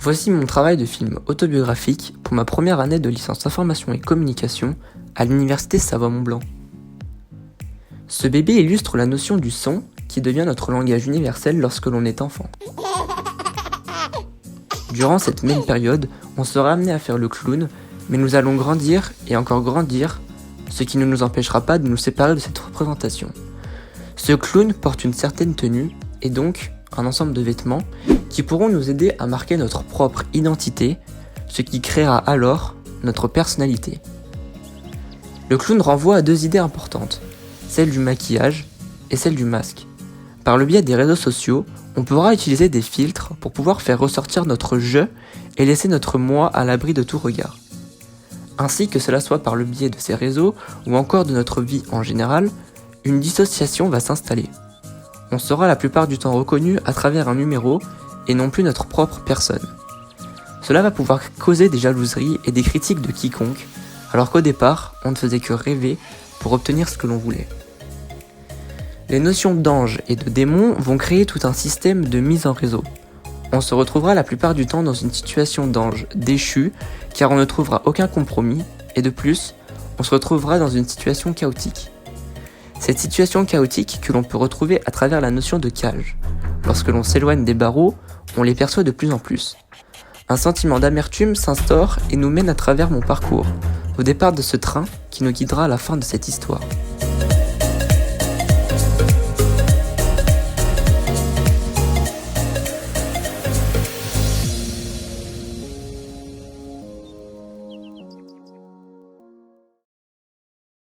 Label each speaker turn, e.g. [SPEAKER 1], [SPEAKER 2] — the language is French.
[SPEAKER 1] Voici mon travail de film autobiographique pour ma première année de licence information et communication à l'université Savoie-Mont-Blanc. Ce bébé illustre la notion du son qui devient notre langage universel lorsque l'on est enfant. Durant cette même période, on sera amené à faire le clown, mais nous allons grandir et encore grandir, ce qui ne nous empêchera pas de nous séparer de cette représentation. Ce clown porte une certaine tenue et donc un ensemble de vêtements qui pourront nous aider à marquer notre propre identité, ce qui créera alors notre personnalité. Le clown renvoie à deux idées importantes, celle du maquillage et celle du masque. Par le biais des réseaux sociaux, on pourra utiliser des filtres pour pouvoir faire ressortir notre je et laisser notre moi à l'abri de tout regard. Ainsi que cela soit par le biais de ces réseaux ou encore de notre vie en général, une dissociation va s'installer. On sera la plupart du temps reconnu à travers un numéro et non plus notre propre personne. Cela va pouvoir causer des jalouseries et des critiques de quiconque, alors qu'au départ, on ne faisait que rêver pour obtenir ce que l'on voulait. Les notions d'ange et de démon vont créer tout un système de mise en réseau. On se retrouvera la plupart du temps dans une situation d'ange déchu, car on ne trouvera aucun compromis, et de plus, on se retrouvera dans une situation chaotique. Cette situation chaotique que l'on peut retrouver à travers la notion de cage. Lorsque l'on s'éloigne des barreaux, on les perçoit de plus en plus. Un sentiment d'amertume s'instaure et nous mène à travers mon parcours, au départ de ce train qui nous guidera à la fin de cette histoire.